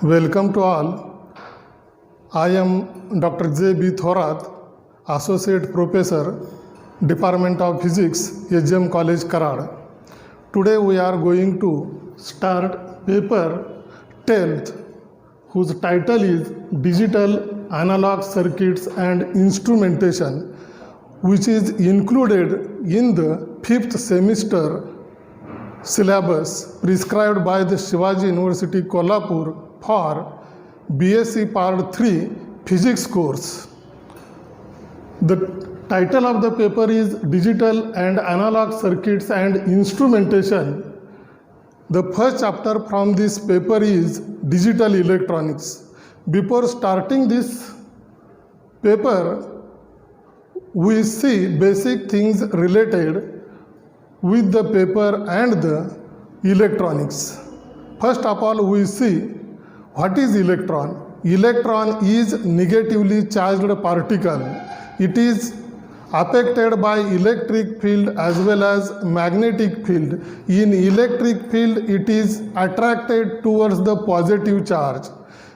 Welcome to all. I am Dr. J.B. Thorat, Associate Professor, Department of Physics, HM College, Karad. Today we are going to start paper 10th, whose title is Digital Analog Circuits and Instrumentation, which is included in the 5th semester syllabus prescribed by the Shivaji University, Kolhapur for BSc Part 3 Physics course. The title of the paper is Digital and Analog Circuits and Instrumentation. The first chapter from this paper is Digital Electronics. Before starting this paper, we see basic things related with the paper and the electronics. First of all, we see what is electron. Electron is negatively charged particle. It is affected by electric field as well as magnetic field. In electric field, it is attracted towards the positive charge.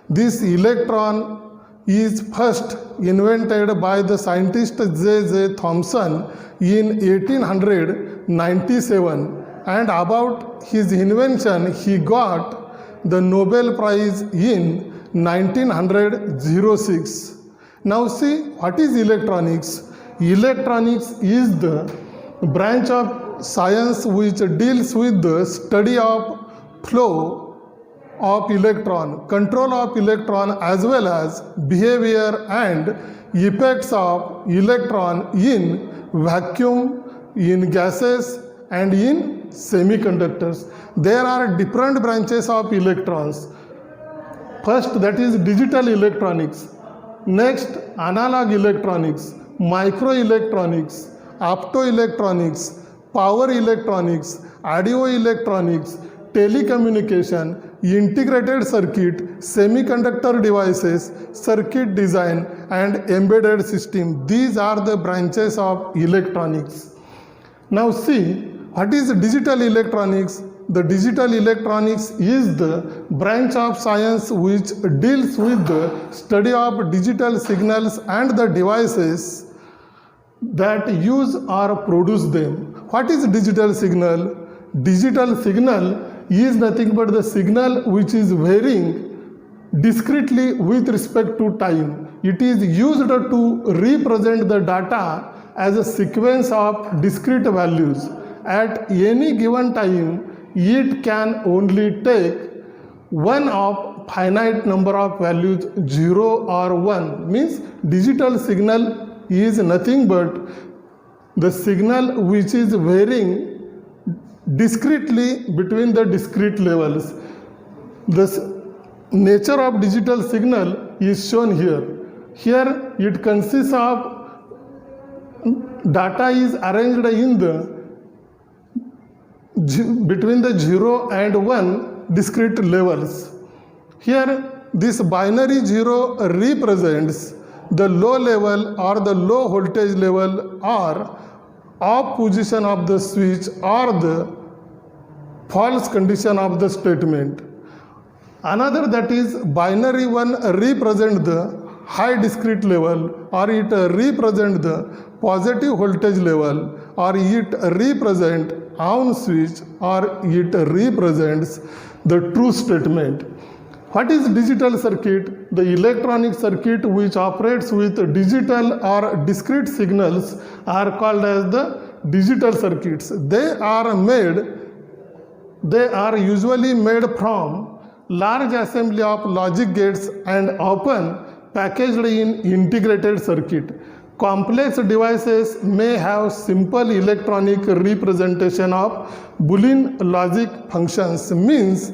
This electron is first invented by the scientist J.J. Thomson in 1897, and about his invention he got the Nobel Prize in 1906. Now see, what is electronics? Electronics is the branch of science which deals with the study of flow of electron, control of electron, as well as behavior and effects of electron in vacuum, in gases, and in semiconductors. There are different branches of electrons. First, that is digital electronics. Next, analog electronics, microelectronics, optoelectronics, power electronics, audio electronics, telecommunication, integrated circuit, semiconductor devices, circuit design, and embedded system. These are the branches of electronics. Now see, what is digital electronics? The digital electronics is the branch of science which deals with the study of digital signals and the devices that use or produce them. What is digital signal? Digital signal is nothing but the signal which is varying discretely with respect to time. It is used to represent the data as a sequence of discrete values. At any given time, it can only take one of finite number of values, 0 or 1. Means digital signal is nothing but the signal which is varying discretely between the discrete levels. The nature of digital signal is shown here. Here it consists of data is arranged in the between the 0 and 1 discrete levels. Here this binary 0 represents the low level or the low voltage level or off position of the switch or the false condition of the statement. Another, that is binary 1, represent the high discrete level, or it represent the positive voltage level, or it represent on switch, or it represents the true statement. What is digital circuit? The electronic circuit which operates with digital or discrete signals are called as the digital circuits. They are usually made from large assembly of logic gates and often packaged in integrated circuit. Complex devices may have simple electronic representation of Boolean logic functions. Means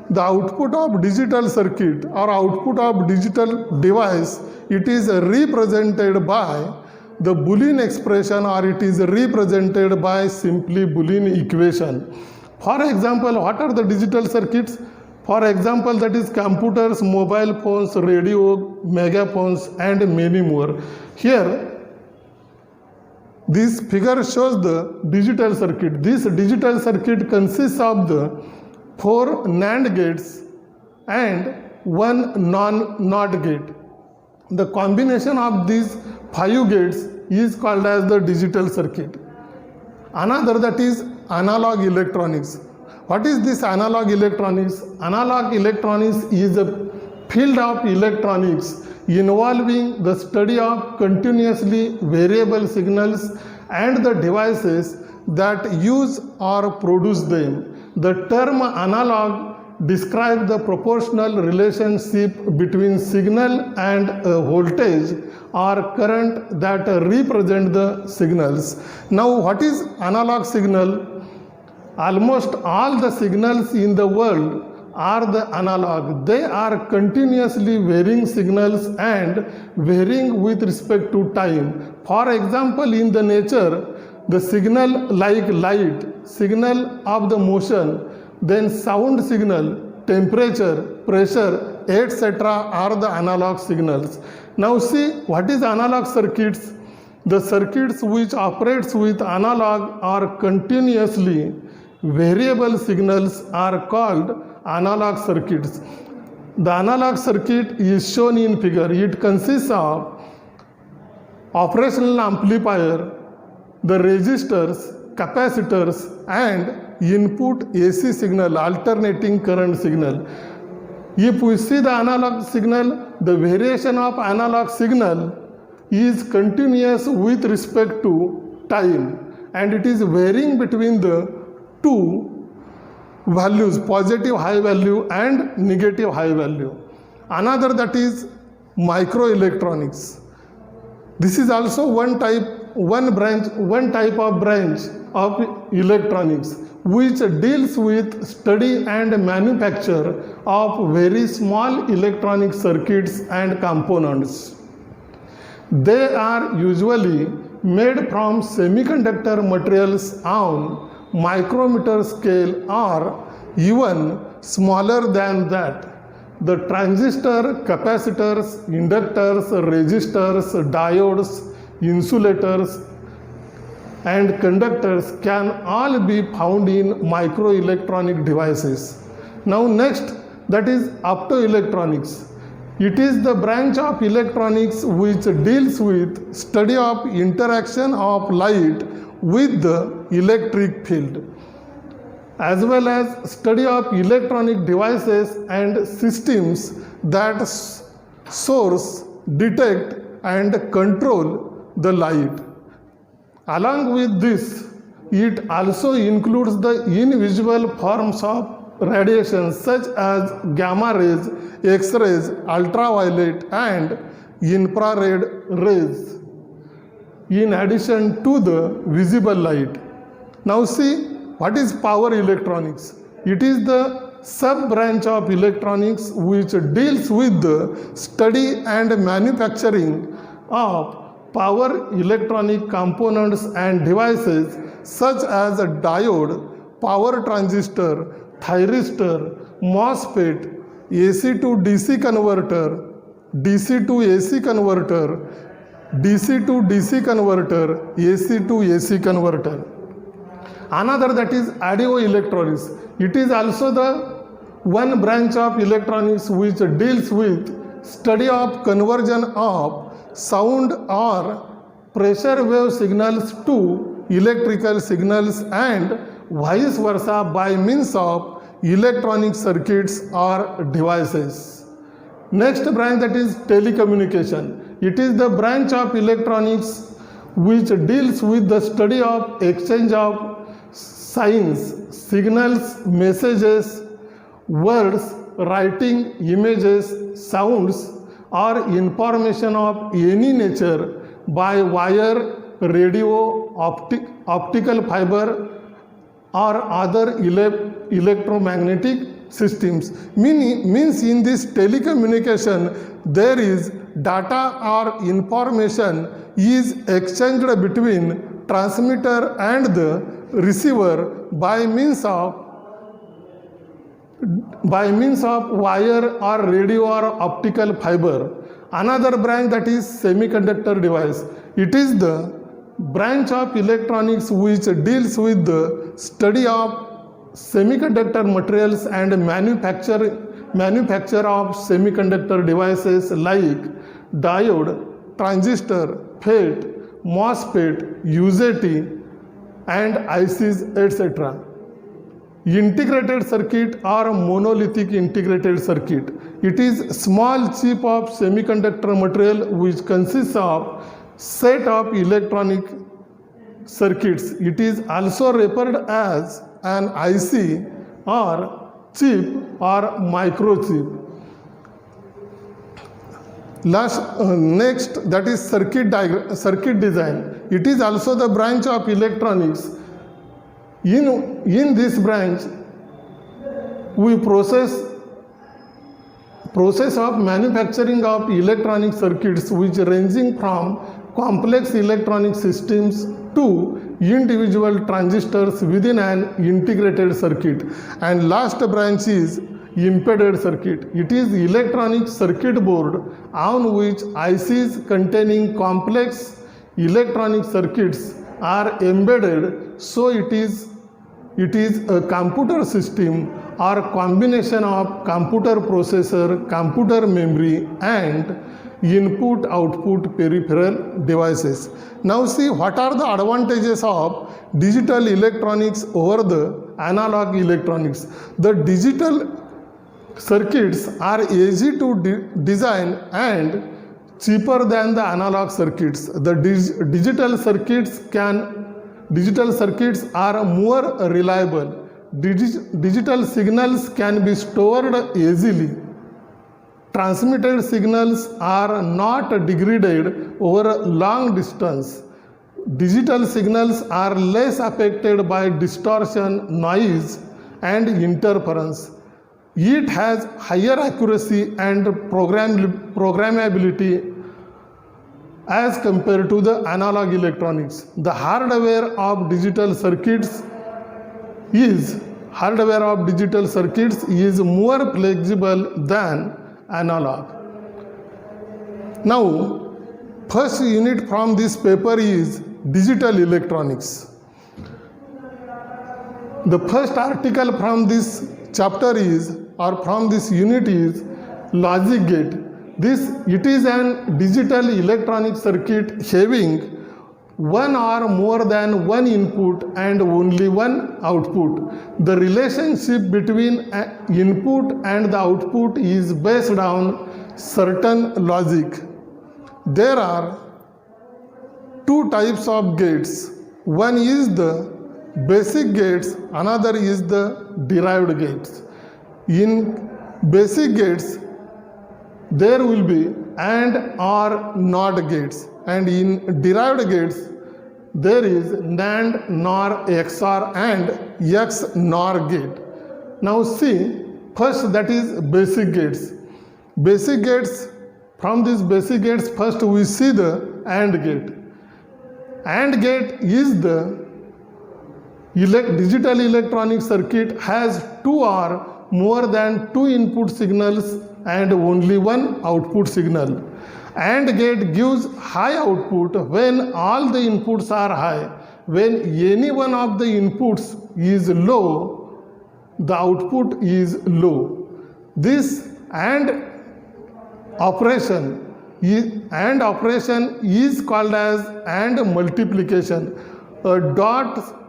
the output of digital circuit or output of digital device, it is represented by the Boolean expression, or it is represented by simply Boolean equation. For example, what are the digital circuits? For example, that is computers, mobile phones, radio, megaphones, and many more. Here this figure shows the digital circuit. This digital circuit consists of the 4 NAND gates and one non-NOT gate. The combination of these 5 gates is called as the digital circuit. Another, that is analog electronics. What is this analog electronics? Analog electronics is a field of electronics involving the study of continuously variable signals and the devices that use or produce them. The term analog describes the proportional relationship between signal and voltage or current that represent the signals. Now, what is analog signal? Almost all the signals in the world are the analog. They are continuously varying signals and varying with respect to time. For example, in the nature, the signal like light, signal of the motion, then sound signal, temperature, pressure, etc. are the analog signals. Now see, what is analog circuits? The circuits which operates with analog or continuously variable signals are called analog circuits. The analog circuit is shown in figure. It consists of operational amplifier, the resistors, capacitors, and input AC signal, alternating current signal. If we see the analog signal, the variation of analog signal is continuous with respect to time, and it is varying between the two values, positive high value and negative high value. Another, that is microelectronics. This is also one type of branch of electronics which deals with study and manufacture of very small electronic circuits and components. They are usually made from semiconductor materials on micrometer scale or even smaller than that. The transistor, capacitors, inductors, resistors, diodes, insulators, and conductors can all be found in microelectronic devices. Now next, that is optoelectronics. It is the branch of electronics which deals with study of interaction of light with the electric field, as well as study of electronic devices and systems that source, detect, and control the light. Along with this, it also includes the invisible forms of radiation such as gamma rays, X-rays, ultraviolet, and infrared rays, in addition to the visible light. Now see, what is power electronics? It is the sub-branch of electronics which deals with the study and manufacturing of power electronic components and devices such as a diode, power transistor, thyristor, MOSFET, AC to DC converter, DC to AC converter, DC to DC converter, AC to AC converter. Another, that is audio electronics. It is also the one branch of electronics which deals with study of conversion of sound or pressure wave signals to electrical signals and vice versa by means of electronic circuits or devices. Next branch, that is telecommunication. It is the branch of electronics which deals with the study of exchange of signs, signals, messages, words, writing, images, sounds, or information of any nature by wire, radio, optical fiber, or other electromagnetic systems. Means in this telecommunication, there is data or information is exchanged between transmitter and the receiver by means of wire or radio or optical fiber. Another branch, that is semiconductor device. It is the branch of electronics which deals with the study of semiconductor materials and manufacture of semiconductor devices like diode, transistor, FET, MOSFET, UJT, and ICs, etc. Integrated circuit or monolithic integrated circuit. It is small chip of semiconductor material which consists of set of electronic circuits. It is also referred as an IC or chip or microchip. Next, that is circuit design. It is also the branch of electronics. In this branch, we process of manufacturing of electronic circuits which ranging from complex electronic systems to individual transistors within an integrated circuit. And last branch is embedded circuit. It is electronic circuit board on which ICs containing complex electronic circuits are embedded, so it is a computer system or combination of computer processor, computer memory, and input-output peripheral devices. Now see what are the advantages of digital electronics over the analog electronics. The digital circuits are easy to design and cheaper than the analog circuits. The digital circuits are more reliable. Digital signals can be stored easily. Transmitted signals are not degraded over long distance. Digital signals are less affected by distortion, noise, and interference. It has higher accuracy and programmability as compared to the analog electronics. The hardware of digital circuits is more flexible than analog. Now, first unit from this paper is digital electronics. The first article from this chapter is, or from this unit is, logic gate. It is an digital electronic circuit having one or more than one input and only one output. The relationship between input and the output is based on certain logic. There are two types of gates. One is the basic gates, another is the derived gates. In basic gates, there will be AND or NOT gates, and in derived gates, there is NAND, NOR, XOR, and XNOR gate. Now see, first that is basic gates. Basic gates, from these basic gates, first we see the AND gate. AND gate is the digital electronic circuit has two or more than two input signals and only one output signal. AND gate gives high output when all the inputs are high. When any one of the inputs is low, the output is low. This AND operation is called as AND multiplication. A dot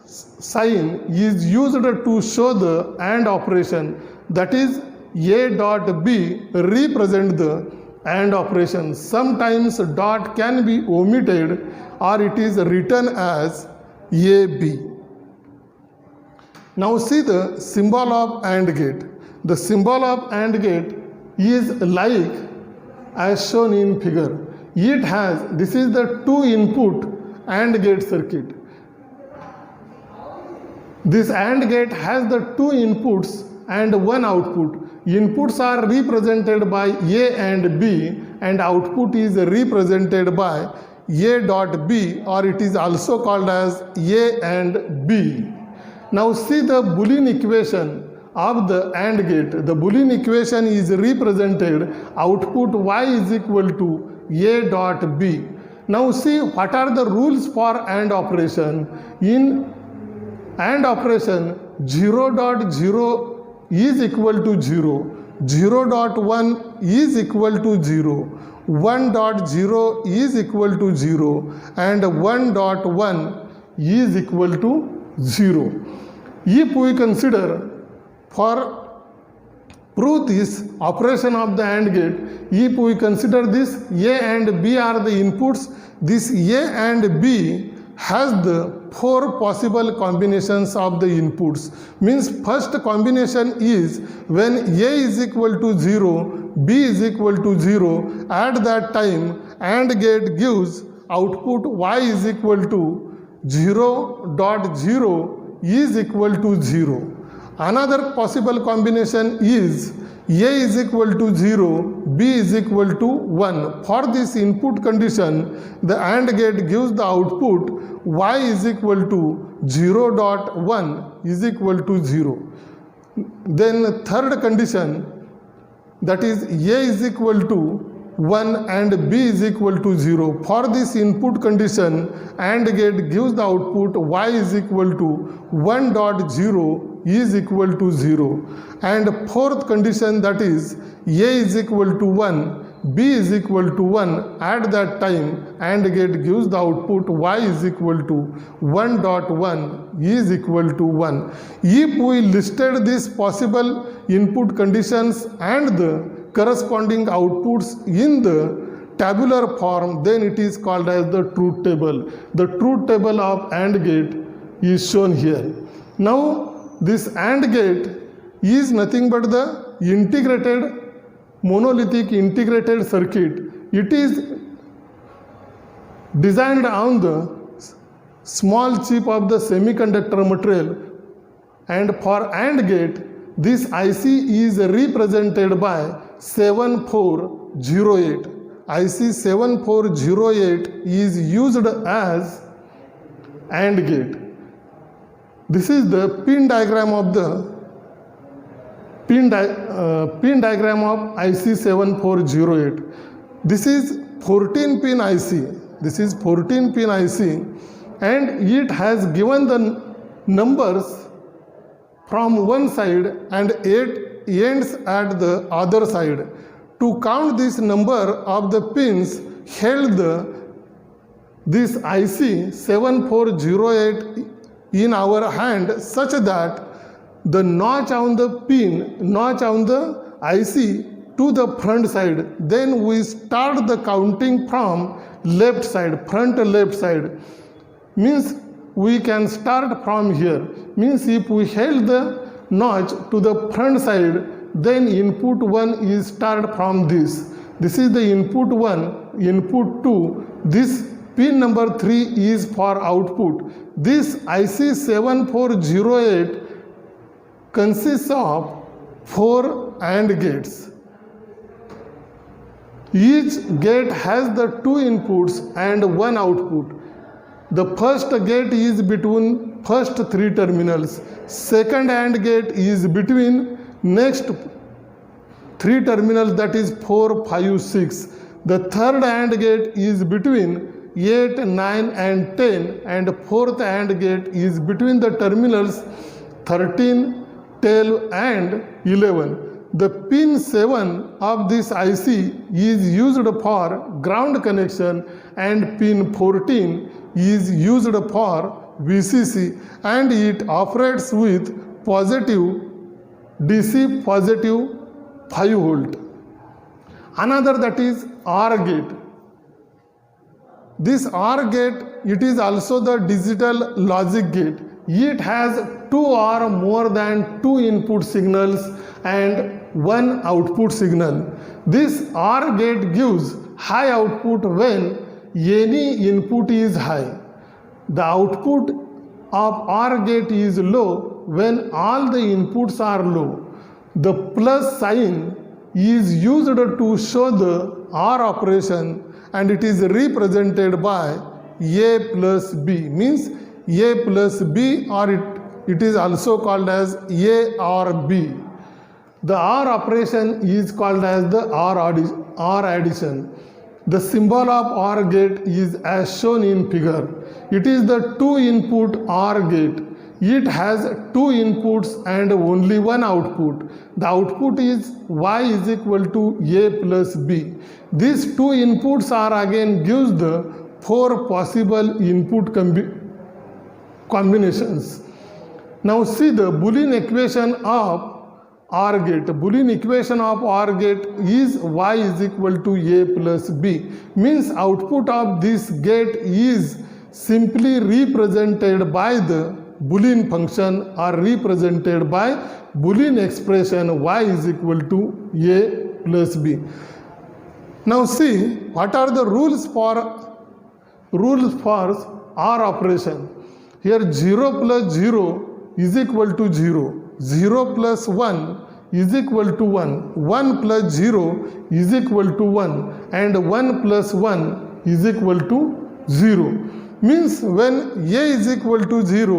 sign is used to show the AND operation, that is A dot B represent the AND operation. Sometimes dot can be omitted or it is written as AB. Now see the symbol of AND gate. The symbol of AND gate is like as shown in figure. This is the two input AND gate circuit. This AND gate has the two inputs and one output. Inputs are represented by A and B, and output is represented by A dot B, or it is also called as A and B. Now see the Boolean equation of the AND gate. The Boolean equation is represented output Y is equal to A dot B. Now see what are the rules for AND operation. In AND operation, 0.0 is equal to 0, 0.1 is equal to 0, 1.0 is equal to 0, and 1.1 is equal to 0. If we consider for prove this operation of the AND gate, if we consider this A and B are the inputs, this A and B has the 4 possible combinations of the inputs. Means first combination is when A is equal to 0, B is equal to 0, at that time AND gate gives output Y is equal to 0.0 is equal to 0. Another possible combination is A is equal to 0, B is equal to 1. For this input condition, the AND gate gives the output Y is equal to 0.1 is equal to 0. Then third condition, that is A is equal to 1 and B is equal to 0. For this input condition, AND gate gives the output Y is equal to 1.0 is equal to 0. And fourth condition, that is A is equal to 1, B is equal to 1, at that time AND gate gives the output Y is equal to 1.1 is equal to 1. If we listed these possible input conditions and the corresponding outputs in the tabular form, then it is called as the truth table. The truth table of AND gate is shown here. Now this AND gate is nothing but the integrated monolithic integrated circuit. It is designed on the small chip of the semiconductor material, and for AND gate this IC is represented by 7408. IC 7408 is used as AND gate. This is the pin diagram of the pin diagram of IC 7408. This is 14 pin IC. This is 14 pin IC, and it has given the numbers from one side and 8 ends at the other side. To count this number of the pins held this IC 7408 in our hand, such that the notch on the pin, notch on the IC to the front side, then we start the counting from left side, front left side. Means we can start from here. Means if we held the notch to the front side, then input 1 is start from this. This is the input 1, input 2. This pin number 3 is for output. This IC 7408 consists of 4 AND gates. Each gate has the 2 inputs and 1 output. The first gate is between first 3 terminals. Second AND gate is between next 3 terminals, that is 4, 5, 6. The third AND gate is between 8, 9 and 10, and fourth AND gate is between the terminals 13, 12 and 11. The pin 7 of this IC is used for ground connection, and pin 14 is used for VCC, and it operates with positive DC positive 5 volt. Another, that is OR gate. This OR gate, it is also the digital logic gate. It has 2 or more than 2 input signals and 1 output signal. This OR gate gives high output when any input is high. The output of OR gate is low when all the inputs are low. The plus sign is used to show the OR operation, and it is represented by A plus B. Means A plus B, or it is also called as A or B. The OR operation is called as the OR addition. The symbol of OR gate is as shown in figure. It is the 2 input OR gate. It has two inputs and only one output. The output is y is equal to a plus b. These two inputs are again gives the four possible input combinations. Now see the Boolean equation of OR gate. Boolean equation of OR gate is y is equal to a plus b. Means output of this gate is simply represented by the Boolean function or represented by Boolean expression y is equal to a plus b. Now see what are the rules for OR operation. Here 0 plus 0 is equal to 0. 0 plus 1 is equal to 1. 1 plus 0 is equal to 1. And 1 plus 1 is equal to 0. Means when a is equal to 0,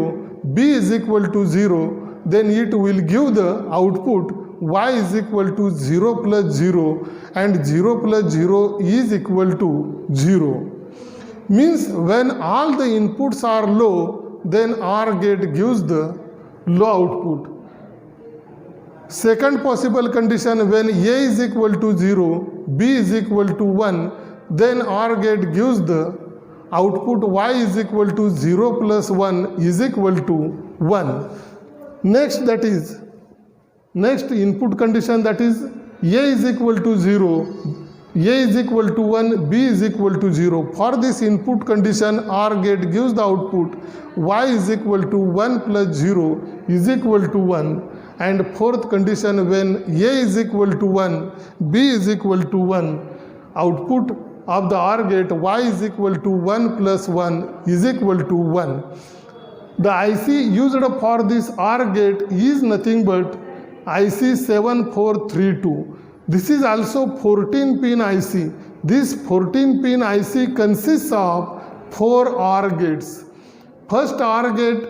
b is equal to 0, then it will give the output y is equal to 0 plus 0 and 0 plus 0 is equal to 0. Means when all the inputs are low, then OR gate gives the low output. Second possible condition, when a is equal to 0, b is equal to 1, then OR gate gives the output y is equal to 0 plus 1 is equal to 1. Next input condition, that is a is equal to 0, a is equal to 1, b is equal to 0. For this input condition, OR gate gives the output y is equal to 1 plus 0 is equal to 1. And fourth condition, when a is equal to 1, b is equal to 1, output of the OR gate y is equal to 1 plus 1 is equal to 1. The IC used for this OR gate is nothing but IC 7432. This is also 14-pin IC. This 14-pin IC consists of 4 OR gates. First OR gate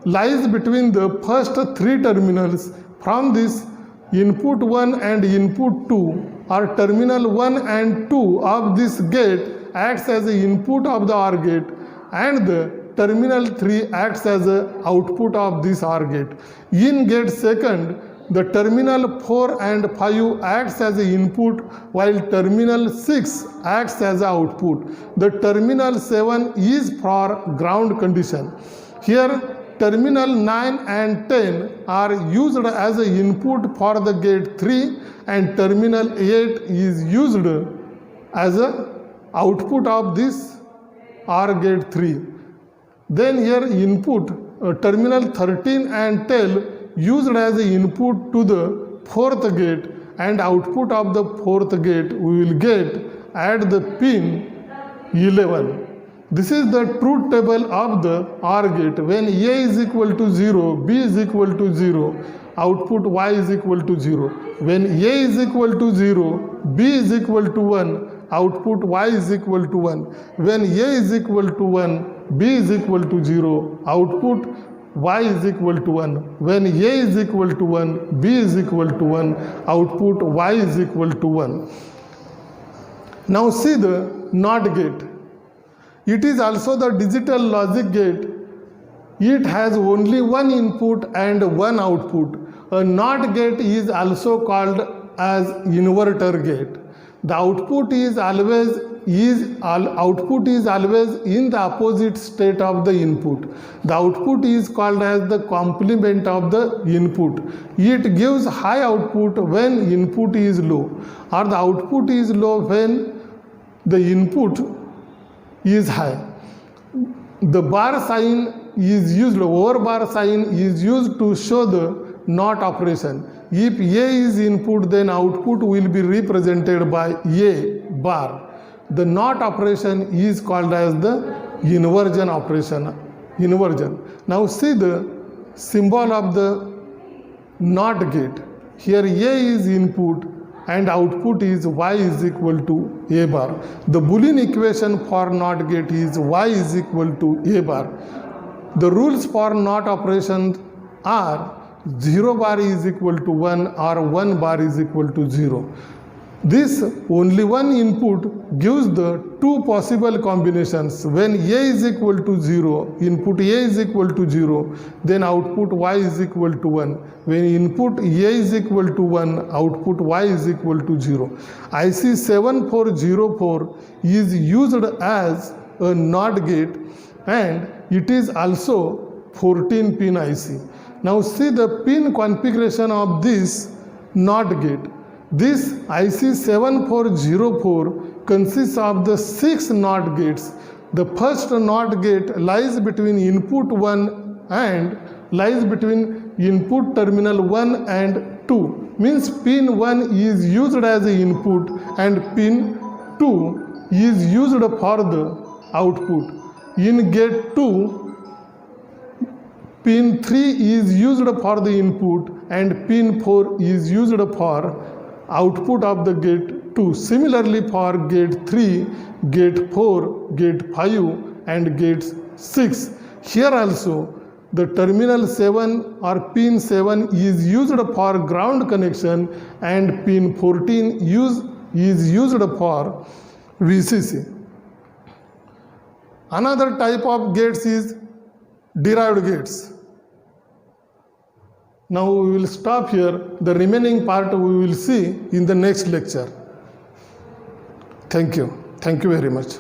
lies between the first 3 terminals. From this, input 1 and input 2 or terminal 1 and 2 of this gate acts as the input of the OR gate, and the terminal 3 acts as the output of this OR gate. In gate second, the terminal 4 and 5 acts as the input, while terminal 6 acts as the output. The terminal 7 is for ground condition. Here terminal 9 and 10 are used as an input for the gate 3, and terminal 8 is used as an output of this OR gate 3. Then here input terminal 13 and 12 used as an input to the 4th gate, and output of the 4th gate we will get at the pin 11. This is the truth table of the OR gate. When a is equal to 0, b is equal to 0, output y is equal to 0. When a is equal to 0, b is equal to 1, output y is equal to 1. When a is equal to 1, b is equal to 0, output y is equal to 1. When a is equal to 1, b is equal to 1, output y is equal to 1. Now see the NOT gate. It is also the digital logic gate. It has only one input and one output. A NOT gate is also called as inverter gate. The output is always in the opposite state of the input. The output is called as the complement of the input. It gives high output when input is low, or the output is low when the input is high. The bar sign is used, over bar sign is used to show the NOT operation. If A is input, then output will be represented by A bar. The NOT operation is called as the inversion operation. Inversion. Now see the symbol of the NOT gate. Here A is input and output is y is equal to a bar. The Boolean equation for NOT gate is y is equal to a bar. The rules for NOT operations are 0 bar is equal to 1 or 1 bar is equal to 0. This only one input gives the two possible combinations. When A is equal to 0, input A is equal to 0, then output Y is equal to 1. When input A is equal to 1, output Y is equal to 0. IC 7404 is used as a NOT gate and it is also 14-pin IC. Now see the pin configuration of this NOT gate. This IC 7404 consists of the 6 NOT gates. The first NOT gate lies between input 1 and lies between input terminal 1 and 2. Means pin 1 is used as an input and pin 2 is used for the output. In gate 2, pin 3 is used for the input and pin 4 is used for output of the gate 2. Similarly for gate 3, gate 4, gate 5 and gate 6. Here also the terminal 7 or pin 7 is used for ground connection and pin 14 is used for VCC. Another type of gates is derived gates. Now we will stop here. The remaining part we will see in the next lecture. Thank you. Thank you very much.